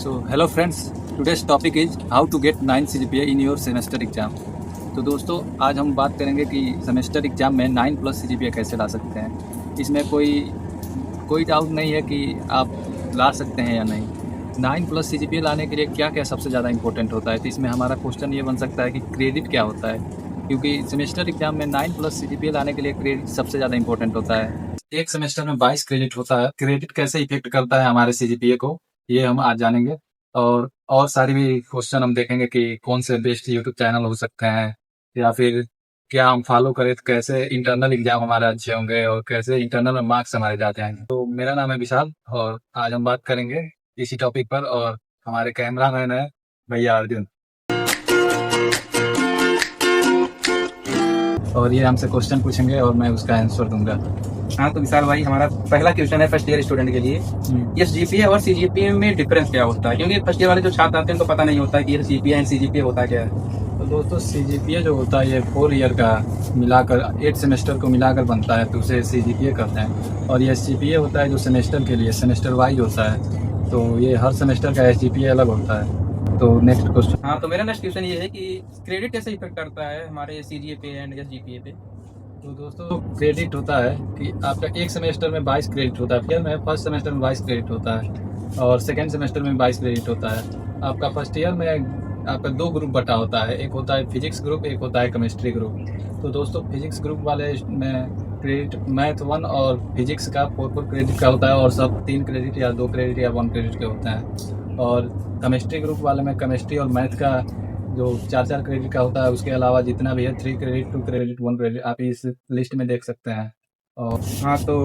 So hello friends, today's topic is how to get 9 CGPA in your semester exam. तो दोस्तों आज हम बात करेंगे कि सेमेस्टर एग्ज़ाम में 9 प्लस CGPA कैसे ला सकते हैं। इसमें कोई डाउट नहीं है कि आप ला सकते हैं या नहीं। 9 प्लस CGPA लाने के लिए क्या क्या सबसे ज़्यादा इंपॉर्टेंट होता है, तो इसमें हमारा क्वेश्चन ये बन सकता है कि क्रेडिट क्या होता है, क्योंकि सेमेस्टर एग्ज़ाम में 9 प्लस CGPA लाने के लिए क्रेडिट सबसे ज़्यादा इंपॉर्टेंट होता है। एक सेमेस्टर में 22 क्रेडिट होता है। क्रेडिट कैसे इफेक्ट करता है हमारे CGPA को, ये हम आज जानेंगे। और सारी भी क्वेश्चन हम देखेंगे कि कौन से बेस्ट यूट्यूब चैनल हो सकते हैं, या फिर क्या हम फॉलो करें तो कैसे इंटरनल एग्जाम हमारे अच्छे होंगे और कैसे इंटरनल में मार्क्स हमारे जाते हैं। तो मेरा नाम है विशाल और आज हम बात करेंगे इसी टॉपिक पर, और हमारे कैमरा मैन है भैया अर्जुन, और ये हमसे क्वेश्चन पूछेंगे और मैं उसका आंसर दूंगा। हाँ तो विशाल भाई, हमारा पहला क्वेश्चन है फर्स्ट ईयर स्टूडेंट के लिए। एसजीपीए और सीजीपीए में डिफरेंस क्या होता है? क्योंकि फर्स्ट ईयर वाले जो छात्र आते हैं उनको पता नहीं होता है कि एसजीपीए एंड सीजीपीए होता क्या है। तो दोस्तों CGPA जो होता है ये 4 ईयर का मिलाकर 8 सेमेस्टर को मिलाकर बनता है, तो उसे CGPA कहते हैं। और ये SGPA होता है जो सेमेस्टर के लिए सेमेस्टर वाइज होता है, तो ये हर सेमेस्टर का SGPA अलग होता है। तो नेक्स्ट क्वेश्चन। हाँ तो मेरा नेक्स्ट क्वेश्चन ये है कि क्रेडिट कैसे इफेक्ट करता है हमारे सीजीपीए एंड एसजीपीए पे। तो दोस्तों क्रेडिट होता है कि आपका एक सेमेस्टर में 22 क्रेडिट होता है, फिर में फर्स्ट सेमेस्टर में 22 क्रेडिट होता है और सेकेंड सेमेस्टर में 22 क्रेडिट होता है। आपका फर्स्ट ईयर में आपका 2 ग्रुप बटा होता है, एक होता है फिजिक्स ग्रुप, एक होता है केमिस्ट्री ग्रुप। तो दोस्तों फिजिक्स ग्रुप वाले में क्रेडिट मैथ 1 और फिजिक्स का 4 क्रेडिट का होता है, और सब 3 क्रेडिट या 2 क्रेडिट या 1 क्रेडिट के होते हैं। और केमिस्ट्री ग्रुप वाले में केमिस्ट्री और मैथ का जो 4 क्रेडिट का होता है, उसके अलावा जितना भी है 3 क्रेडिट 2 क्रेडिट 1 क्रेडिट आप इस लिस्ट में देख सकते हैं। और हाँ तो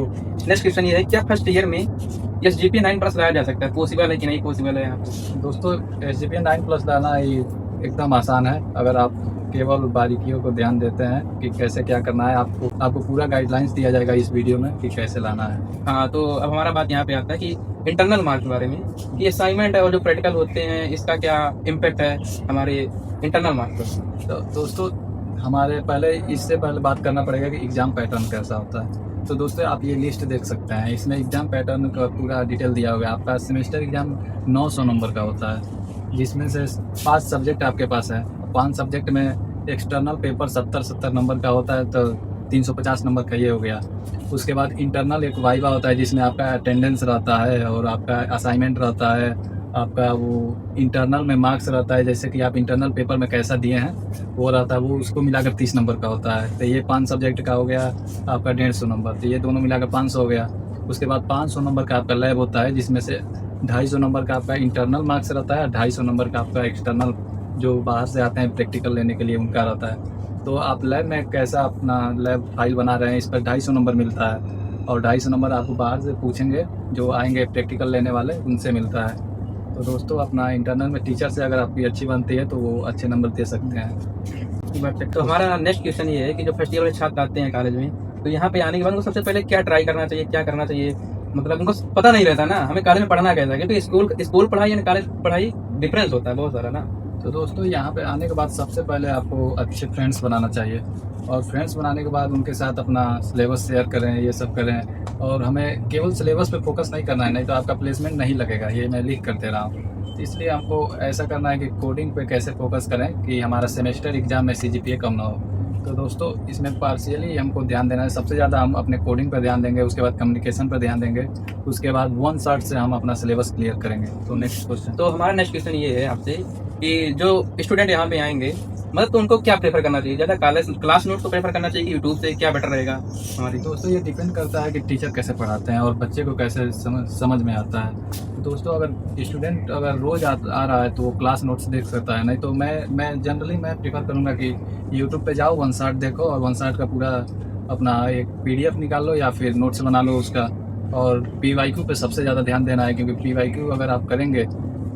नेक्स्ट क्वेश्चन ये है, क्या फर्स्ट ईयर में एसजीपीए 9 प्लस लाया जा सकता है? पॉसिबल है कि नहीं पॉसिबल है यहाँ पे? दोस्तों SGPA 9 प्लस लाना ही एकदम आसान है, अगर आप केवल बारीकियों को ध्यान देते हैं कि कैसे क्या करना है। आपको पूरा गाइडलाइंस दिया जाएगा इस वीडियो में कि कैसे लाना है। हाँ तो अब हमारा बात यहाँ पे आता है कि इंटरनल मार्क्स के बारे में, कि असाइनमेंट और जो प्रैक्टिकल होते हैं इसका क्या इम्पैक्ट है हमारे इंटरनल मार्क्स पर। तो दोस्तों हमारे इससे पहले बात करना पड़ेगा कि एग्ज़ाम पैटर्न कैसा होता है। तो दोस्तों आप ये लिस्ट देख सकते हैं, इसमें एग्ज़ाम पैटर्न का पूरा डिटेल दिया हुआ है। आपका सेमेस्टर एग्ज़ाम 900 नंबर का होता है, जिसमें से 5 सब्जेक्ट आपके पास है। 5 सब्जेक्ट में एक्सटर्नल पेपर 70 नंबर का होता है, तो 350 नंबर का ये हो गया। उसके बाद इंटरनल एक वाइवा होता है जिसमें आपका अटेंडेंस रहता है और आपका असाइनमेंट रहता है, आपका वो इंटरनल में मार्क्स रहता है, जैसे कि आप इंटरनल पेपर में कैसा दिए हैं वो रहता है, वो उसको मिलाकर 30 नंबर का होता है। तो ये 5 सब्जेक्ट का हो गया आपका 150 नंबर, तो ये दोनों मिलाकर 500 हो गया। उसके बाद 500 नंबर का आपका लैब होता है, जिसमें से 250 नंबर का आपका इंटरनल मार्क्स रहता है, 250 नंबर का आपका एक्सटर्नल जो बाहर से आते हैं प्रैक्टिकल लेने के लिए उनका रहता है। तो आप लैब में कैसा अपना लैब फाइल बना रहे हैं, इस पर 250 नंबर मिलता है, और 250 नंबर आपको बाहर से पूछेंगे जो आएंगे प्रैक्टिकल लेने वाले, उनसे मिलता है। तो दोस्तों अपना इंटरनल में टीचर से अगर आपकी अच्छी बनती है तो वो अच्छे नंबर दे सकते हैं। तो हमारा नेक्स्ट क्वेश्चन ये है कि जो फर्स्ट ईयर वाले छात्र आते हैं कॉलेज में, तो यहाँ पे आने के बाद उनको सबसे पहले क्या ट्राई करना चाहिए, क्या करना चाहिए? मतलब उनको पता नहीं रहता ना हमें कॉलेज में पढ़ना कैसा है, क्योंकि स्कूल पढ़ाई और कॉलेज पढ़ाई डिफरेंस होता है बहुत सारा ना। तो दोस्तों यहाँ पे आने के बाद सबसे पहले आपको अच्छे फ्रेंड्स बनाना चाहिए, और फ्रेंड्स बनाने के बाद उनके साथ अपना सिलेबस शेयर करें, ये सब करें। और हमें केवल सिलेबस पे फोकस नहीं करना है, नहीं तो आपका प्लेसमेंट नहीं लगेगा, ये मैं लिख कर दे रहा हूँ। तो इसलिए हमको ऐसा करना है कि कोडिंग पे कैसे फोकस करें कि हमारा सेमेस्टर एग्जाम में CGPA कम ना हो। तो दोस्तों इसमें पार्शियली हमको ध्यान देना है, सबसे ज़्यादा हम अपने कोडिंग पर ध्यान देंगे, उसके बाद कम्युनिकेशन पर ध्यान देंगे, उसके बाद 1 शॉट से हम अपना सिलेबस क्लियर करेंगे। तो नेक्स्ट क्वेश्चन। तो हमारा नेक्स्ट क्वेश्चन ये है आपसे कि जो स्टूडेंट यहाँ पे आएंगे, मतलब तो उनको क्या प्रेफर करना चाहिए? ज़्यादा क्लास नोट को प्रेफर करना चाहिए कि यूट्यूब से, क्या बेटर रहेगा हमारी? दोस्तों ये डिपेंड करता है कि टीचर कैसे पढ़ाते हैं और बच्चे को कैसे समझ में आता है। दोस्तों अगर स्टूडेंट रोज़ आ रहा है तो वो क्लास नोट्स देख सकता है, नहीं तो मैं जनरली प्रेफर करूँगा कि यूट्यूब पे जाओ, 1 शॉट देखो और 1 शॉट का पूरा अपना एक PDF निकाल लो या फिर नोट्स बना लो उसका। और PYQ पे सबसे ज़्यादा ध्यान देना है, क्योंकि PYQ अगर आप करेंगे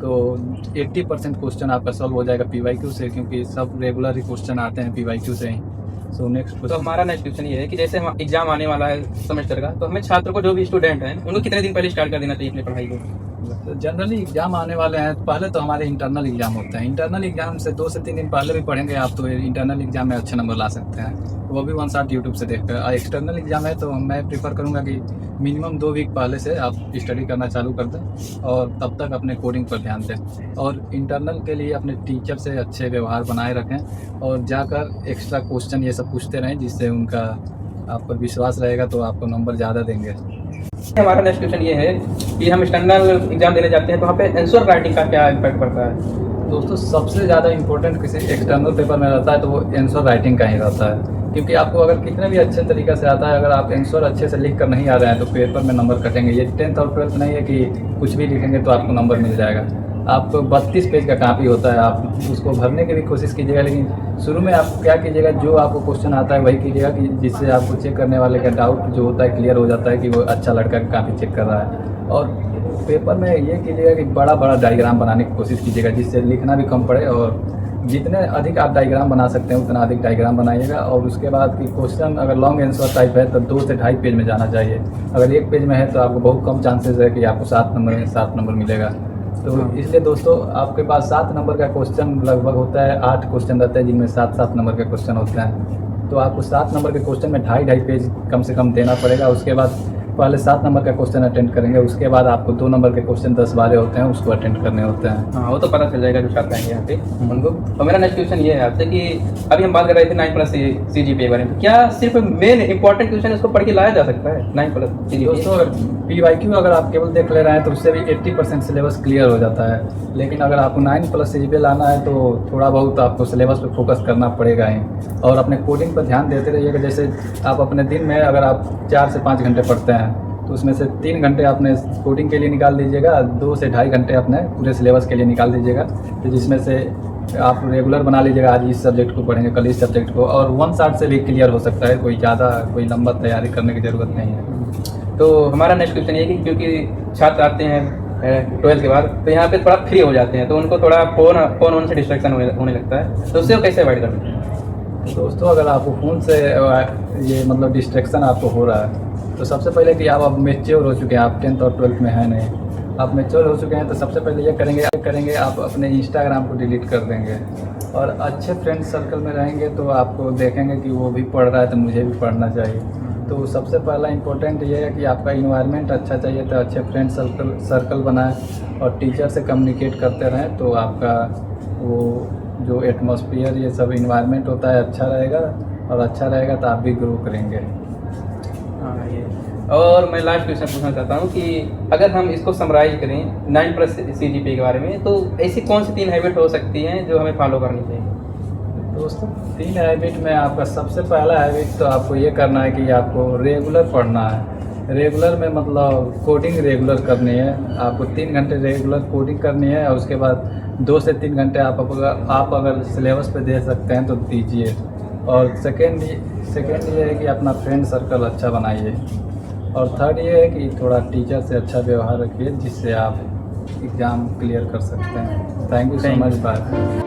तो 80% क्वेश्चन आपका सॉल्व हो जाएगा PYQ से, क्योंकि सब रेगुलर ही क्वेश्चन आते हैं PYQ से ही। So next. तो हमारा नेक्स्ट क्वेश्चन ये है कि जैसे हम एग्जाम आने वाला है सेमेस्टर का, तो हमें छात्र को, जो भी स्टूडेंट हैं, उनको कितने दिन पहले स्टार्ट कर देना चाहिए अपनी पढ़ाई को? तो जनरली एग्जाम आने वाले हैं। पहले तो हमारे इंटरनल एग्जाम होते हैं। इंटरनल एग्जाम से 2 से 3 दिन पहले भी पढ़ेंगे आप तो इंटरनल एग्जाम में अच्छे नंबर ला सकते हैं, वो भी वन शॉट यूट्यूब से देखकर। और एक्सटर्नल एग्जाम है तो मैं प्रीफर करूँगा कि मिनिमम 2 वीक पहले से आप स्टडी करना चालू कर दें और तब तक अपने कोडिंग पर ध्यान दें। और इंटरनल के लिए अपने टीचर से अच्छे व्यवहार बनाए रखें और जाकर एक्स्ट्रा क्वेश्चन ये सब पूछते रहें, जिससे उनका आप पर विश्वास रहेगा तो आपको नंबर ज़्यादा देंगे। हमारा नेक्स्ट क्वेश्चन ये है कि हम एक्सटर्नल एग्जाम देने जाते हैं तो वहाँ पे आंसर राइटिंग का क्या इम्पैक्ट पड़ता है? दोस्तों सबसे ज़्यादा इम्पोर्टेंट किसी एक्सटर्नल पेपर में रहता है तो वो आंसर राइटिंग का ही रहता है, क्योंकि आपको अगर कितने भी अच्छे तरीके से आता है, अगर आप आंसर अच्छे से लिख कर नहीं आ रहे हैं तो पेपर में नंबर कटेंगे। ये 10th और 12th नहीं है कि कुछ भी लिखेंगे तो आपको नंबर मिल जाएगा। आपको 32 पेज का कापी होता है, आप उसको भरने की भी कोशिश कीजिएगा, लेकिन शुरू में आप क्या कीजिएगा, जो आपको क्वेश्चन आता है वही कीजिएगा, कि जिससे आपको चेक करने वाले का डाउट जो होता है क्लियर हो जाता है कि वो अच्छा लड़का कापी चेक कर रहा है। और पेपर में ये कीजिएगा कि बड़ा बड़ा डायग्राम बनाने की कोशिश कीजिएगा, जिससे लिखना भी कम पड़े, और जितने अधिक आप डायग्राम बना सकते हैं उतना अधिक डायग्राम बनाइएगा। और उसके बाद कि क्वेश्चन अगर लॉन्ग आंसर टाइप है तो 2 से 2.5 पेज में जाना चाहिए। अगर 1 पेज में है तो आपको बहुत कम चांसेस है कि आपको 7 नंबर में 7 नंबर मिलेगा। तो इसलिए दोस्तों आपके पास 7 नंबर का क्वेश्चन लगभग होता है, 8 क्वेश्चन रहते हैं जिनमें 7-7 नंबर के क्वेश्चन होते हैं। तो आपको 7 नंबर के क्वेश्चन में 2.5 पेज कम से कम देना पड़ेगा। उसके बाद पहले 7 नंबर का क्वेश्चन अटेंड करेंगे, उसके बाद आपको 2 नंबर के क्वेश्चन 10-12 होते हैं उसको अटेंड करने होते हैं। हाँ, वो तो पता चल जाएगा जो छात्र आएंगे यहाँ पे उनको। तो मेरा नेक्स्ट क्वेश्चन ये है आपसे कि अभी हम बात कर रहे थे 9+ CGPA के बारे में, क्या सिर्फ मेन इंपॉर्टेंट क्वेश्चन इसको पढ़ के लाया जा सकता है 9+ CGPA? दोस्तों अगर PYQ अगर आप केवल देख ले रहे हैं तो उससे भी 80% सिलेबस क्लियर हो जाता है, लेकिन अगर आपको 9+ CGPA लाना है तो थोड़ा बहुत आपको सिलेबस पे फोकस करना पड़ेगा ही, और अपने कोडिंग पर ध्यान देते रहिएगा। जैसे आप अपने दिन में अगर आप 4 से 5 घंटे पढ़ते हैं तो उसमें से 3 घंटे अपने कोडिंग के लिए निकाल दीजिएगा, 2 से 2.5 घंटे अपने पूरे सिलेबस के लिए निकाल दीजिएगा, तो जिसमें से आप रेगुलर बना लीजिएगा। आज इस सब्जेक्ट को पढ़ेंगे, कल इस सब्जेक्ट को, और 1 शॉट से भी क्लियर हो सकता है, कोई लंबा तैयारी करने की ज़रूरत नहीं है। तो हमारा नेक्स्ट क्वेश्चन ये कि क्योंकि छात्र आते हैं 12th के बाद तो यहाँ पे थोड़ा फ्री हो जाते हैं, तो उनको थोड़ा फ़ोन से डिस्ट्रैक्शन होने लगता है, तो उससे वो कैसे अवॉइड करते हैं? दोस्तों अगर आपको फ़ोन से ये मतलब डिस्ट्रैक्शन आपको हो रहा है तो सबसे पहले कि आप अब मेच्योर हो चुके हैं, आप 10th और 12th में हैं नहीं, आप मेच्योर हो चुके हैं, तो सबसे पहले ये करेंगे आप अपने इंस्टाग्राम को डिलीट कर देंगे और अच्छे फ्रेंड सर्कल में रहेंगे तो आपको देखेंगे कि वो भी पढ़ रहा है तो मुझे भी पढ़ना चाहिए। तो सबसे पहला इम्पोर्टेंट ये है कि आपका इन्वायरमेंट अच्छा चाहिए, तो अच्छे फ्रेंड सर्कल बनाएं और टीचर से कम्युनिकेट करते रहें, तो आपका वो जो एटमॉस्फेयर ये सब इन्वायरमेंट होता है अच्छा रहेगा, और अच्छा रहेगा तो आप भी ग्रो करेंगे। हाँ ये। और मैं लास्ट क्वेश्चन पूछना चाहता हूँ कि अगर हम इसको समराइज करें 9+ CGPA के बारे में, तो ऐसी कौन सी 3 हैबिट हो सकती हैं जो हमें फॉलो करनी चाहिए? दोस्तों 3 हैबिट में आपका सबसे पहला हैबिट तो आपको ये करना है कि आपको रेगुलर पढ़ना है। रेगुलर में मतलब कोडिंग रेगुलर करनी है, आपको 3 घंटे रेगुलर कोडिंग करनी है, और उसके बाद 2 से 3 घंटे आप अगर सिलेबस पे दे सकते हैं तो दीजिए। और सेकेंड ये है कि अपना फ्रेंड सर्कल अच्छा बनाइए, और थर्ड ये है कि थोड़ा टीचर से अच्छा व्यवहार रखिए, जिससे आप एग्ज़ाम क्लियर कर सकते हैं। Thank you so much. Bye.